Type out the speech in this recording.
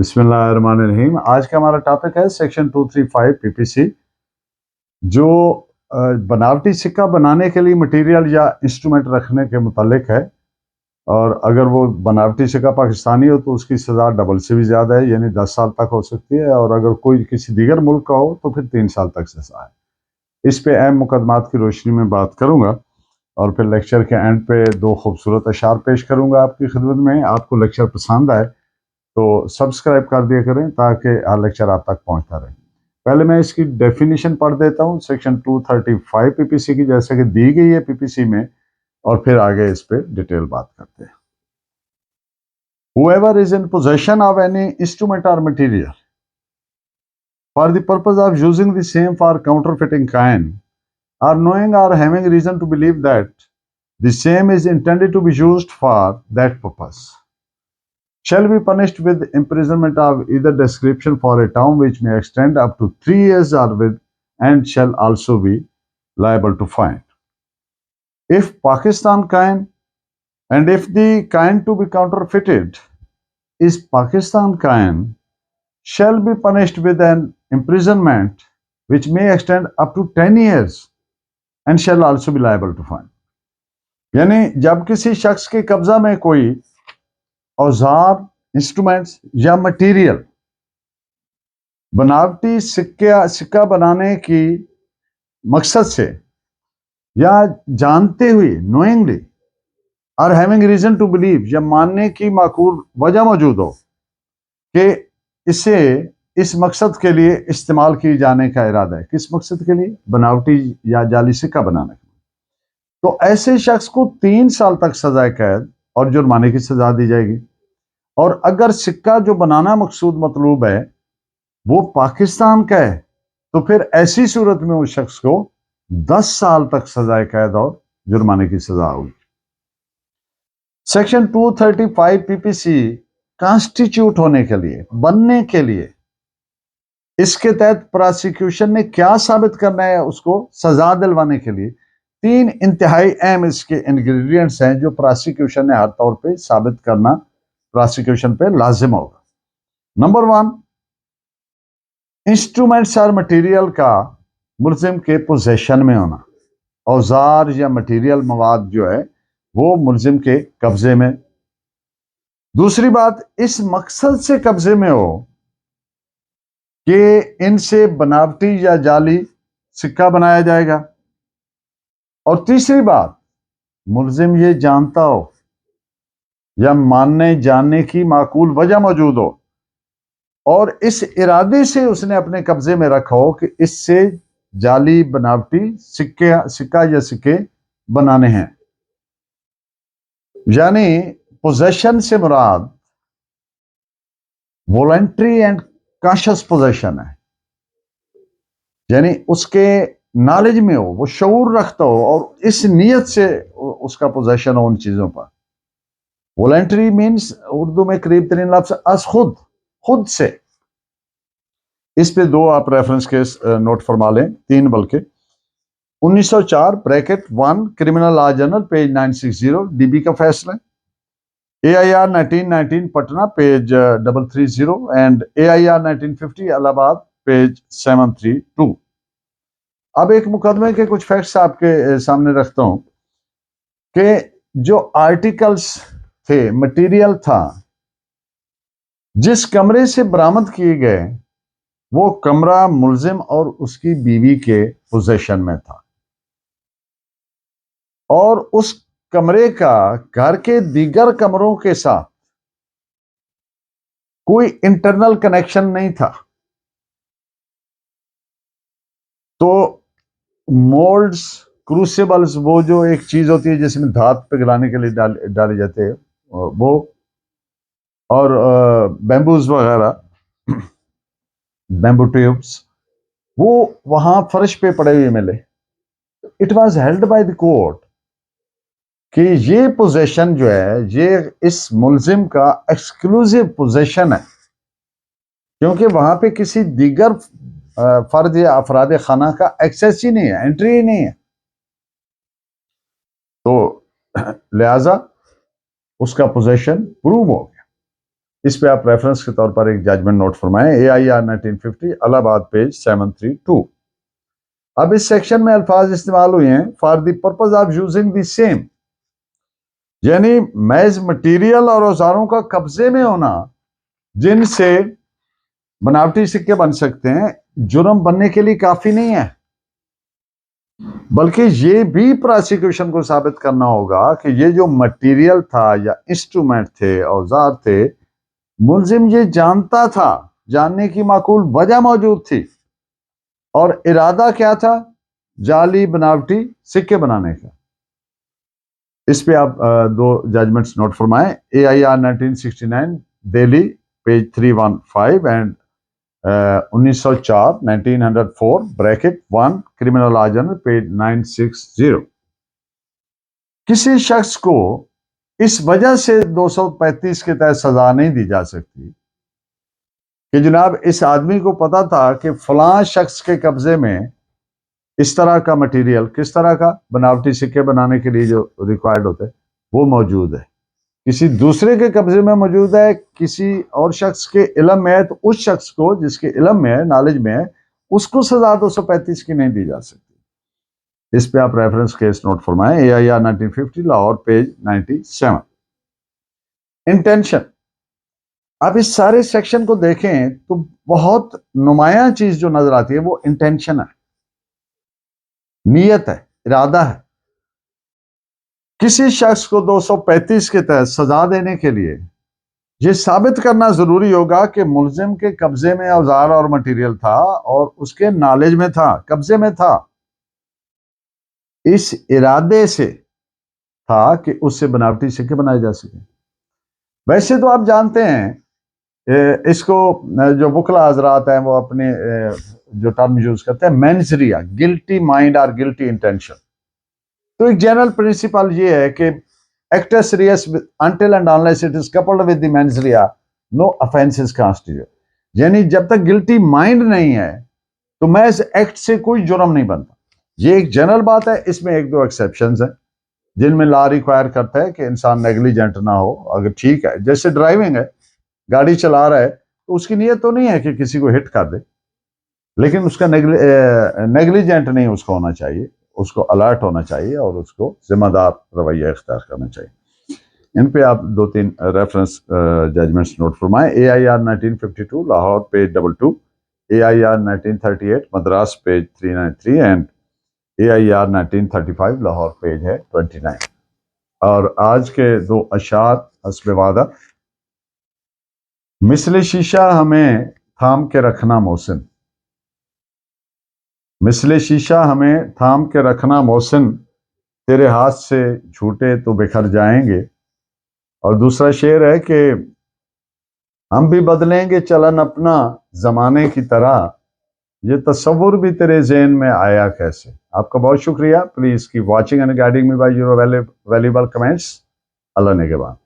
बिस्मिल्लाहिर्रहमानिर्रहीम। आज का हमारा टॉपिक है सेक्शन 235 पीपीसी, जो बनावटी सिक्का बनाने के लिए मटेरियल या इंस्ट्रूमेंट रखने के मुतालिक है। और अगर वो बनावटी सिक्का पाकिस्तानी हो तो उसकी सज़ा डबल से भी ज़्यादा है, यानी 10 साल तक हो सकती है, और अगर कोई किसी दीगर मुल्क का हो तो फिर 3 साल तक सज़ा है। इस पे अहम मुकदमात की रोशनी में बात करूँगा और फिर लेक्चर के एंड पे 2 खूबसूरत अशार पेश करूँगा आपकी खिदमत में। आपको लेक्चर पसंद आए तो सब्सक्राइब कर दिया करें ताकि हर लेक्चर आप तक पहुंचता रहे। पहले मैं इसकी डेफिनेशन पढ़ देता हूं सेक्शन 235 पीपीसी की, जैसे कि दी गई है पीपीसी में, और फिर आगे इस पे डिटेल बात करते हैं। Whoever is in possession of any instrument or material for the purpose of using the same for counterfeiting kind, or knowing or having reason to believe that the same is intended to be used for that purpose, shall be punished with imprisonment of either description for a term which may extend up to 3 years, or with, and shall also be liable to fine. If Pakistan kind, and if the kind to be counterfeited is Pakistan kind, shall be punished with an imprisonment which may extend up to 10 years, and shall also be liable to fine. यानी जब किसी शख्स के कब्जा में कोई औजार, instruments या मटेरियल बनावटी सिक्का बनाने की मकसद से या जानते हुए, नोइंगली और हैविंग रीजन टू बिलीव, या मानने की माकूल वजह मौजूद हो कि इसे इस मकसद के लिए इस्तेमाल किए जाने का इरादा है। किस मकसद के लिए? बनावटी या जाली सिक्का बनाने के लिए। तो ऐसे शख्स को 3 साल तक सजाए कैद और जुर्माने की सजा दी जाएगी। और अगर सिक्का जो बनाना मकसूद मतलूब है वो पाकिस्तान का है तो फिर ऐसी सूरत में उस शख्स को 10 साल तक सजाए कैद और जुर्माने की सजा होगी। सेक्शन 235 पीपीसी कॉन्स्टिट्यूट होने के लिए, बनने के लिए, इसके तहत प्रोसिक्यूशन ने क्या साबित करना है? उसको सजा दिलवाने के लिए 3 इंतहाई अहम इसके इंग्रेडिएंट्स हैं जो प्रोसिक्यूशन ने हर तौर पे साबित करना प्रोसिक्यूशन पे लाजिम होगा। नंबर 1, इंस्ट्रूमेंट्स और मटेरियल का मुल्जिम के पोजेशन में होना। औजार या मटेरियल मवाद जो है वो मुल्जिम के कब्जे में। दूसरी बात, इस मकसद से कब्जे में हो कि इनसे बनावटी या जाली सिक्का बनाया जाएगा। और तीसरी बात, मुल्जिम ये जानता हो या मानने जानने की माकूल वजह मौजूद हो और इस इरादे से उसने अपने कब्जे में रखा हो कि इससे जाली बनावटी सिक्का या सिक्के बनाने हैं। यानी पोजेशन से मुराद वॉलंटरी एंड कॉन्शियस पोजेशन है, यानी उसके नॉलेज में हो, वो शऊर रखता हो और इस नीयत से उसका पोजेशन हो उन चीजों पर। वॉलंटरी मीन्स उर्दू में करीब तरीन लफ्ज अस खुद से। इस पे 2 आप रेफरेंस केस नोट फरमा लें, 3 बल्कि। 1904 bracket 1 criminal law journal page 960 dB का फैसला। AIR 1919 Patna page 330 and AIR 1950 Allahabad page 732। अब एक मुकदमे के कुछ फैक्ट्स आपके सामने रखता हूं कि जो आर्टिकल्स थे, मटेरियल था, जिस कमरे से बरामद किए गए वो कमरा मुल्जिम और उसकी बीवी के पोजेशन में था और उस कमरे का घर के दीगर कमरों के साथ कोई इंटरनल कनेक्शन नहीं था। तो मोल्ड्स, क्रूसिबल्स, वो जो एक चीज होती है जिसमें धात पिघलाने के लिए डाले जाते हैं वो, और बैम्बूज वगैरह, बैम्बू ट्यूब्स, वो वहां फर्श पे पड़े हुए मिले। It was held by the court कि ये पोजेशन जो है ये इस मुल्जिम का एक्सक्लूसिव पोजेशन है, क्योंकि वहां पे किसी दीगर फर्द या अफराद खाना का एक्सेस ही नहीं है, एंट्री ही नहीं है। तो लिहाजा उसका पोजेशन प्रूव हो गया। इस पे आप रेफरेंस के तौर पर एक जजमेंट नोट फरमाएं। AIR 1950 Allahabad page 732। अब इस सेक्शन में अल्फाज इस्तेमाल हुए हैं for the purpose of using the same, यानी महज मटेरियल और औजारों का कब्जे में होना जिनसे बनावटी सिक्के बन सकते हैं, जुर्म बनने के लिए काफी नहीं है, बल्कि ये भी प्रोसिक्यूशन को साबित करना होगा कि ये जो मटेरियल था या इंस्ट्रूमेंट थे, औजार थे, मुलजिम ये जानता था, जानने की माकूल वजह मौजूद थी, और इरादा क्या था? जाली बनावटी सिक्के बनाने का। इस पे आप दो जजमेंट्स नोट फरमाएं। AIR 1969 Delhi page 315 and 1904 1904 bracket 1 criminal law journal page 960। किसी शख्स को इस वजह से 235 के तहत सजा नहीं दी जा सकती कि जनाब इस आदमी को पता था कि फलां शख्स के कब्जे में इस तरह का मटेरियल, किस तरह का? बनावटी सिक्के बनाने के लिए जो रिक्वायर्ड होते हैं वो मौजूद है, किसी दूसरे के कब्जे में मौजूद है, किसी और शख्स के इल्म में है, तो उस शख्स को जिसके इल्म में है, नॉलेज में है, उसको सजा 235 की नहीं दी जा सकती। इस पे आप रेफरेंस केस नोट फरमाएं। AIR 1950 Lahore page 97। इंटेंशन। आप इस सारे सेक्शन को देखें तो बहुत नुमाया चीज जो नजर आती है वो इंटेंशन है, नीयत है, इरादा है। किसी शख्स को 235 के तहत सजा देने के लिए यह साबित करना जरूरी होगा कि मुलजिम के कब्जे में औजार और मटेरियल था और उसके नॉलेज में था, कब्जे में था, इस इरादे से था कि उससे बनावटी सिक्के बनाए जा सके। वैसे तो आप जानते हैं इसको जो वकला हजरात हैं वो अपने जो टर्म यूज करते हैं मेंसरिया, गिल्टी माइंड और गिल्टी इंटेंशन। तो एक जनरल प्रिंसिपल ये है कि act as serious until and unless it is coupled with the mens rea, no offense is constituted। यानी जब तक गिल्टी माइंड नहीं है तो मैं इस एक्ट से कोई जुर्म नहीं बनता। ये एक जनरल बात है, इसमें एक दो एक्सेप्शंस हैं जिनमें लॉ रिक्वायर करता है कि इंसान नेग्लिजेंट ना हो। अगर ठीक है, जैसे ड्राइविंग है, गाड़ी चला रहा है तो उसकी नीयत तो नहीं है कि किसी को हिट कर दे, लेकिन उसका नेग्लिजेंट नहीं उसको होना चाहिए, उसको अलर्ट होना चाहिए और उसको जिम्मेदार रवैया इख्तियार करना चाहिए। इन पे आप दो तीन रेफरेंस जजमेंट्स नोट फरमाएं। AIR 1952 Lahore page 22, AIR 1938 Madras page 393 and AIR 1935 Lahore page है 29। और आज के दो अशार हस्ब वादा। मिसले शीशा हमें थाम के रखना मोहसिन, मिसले शीशा हमें थाम के रखना मोहसिन, तेरे हाथ से छूटे तो बिखर जाएंगे। और दूसरा शेर है कि हम भी बदलेंगे चलन अपना जमाने की तरह, ये तस्वुर भी तेरे ज़हन में आया कैसे। आपका बहुत शुक्रिया। Please keep watching and guiding me by your valuable comments. Allah ने के बाद।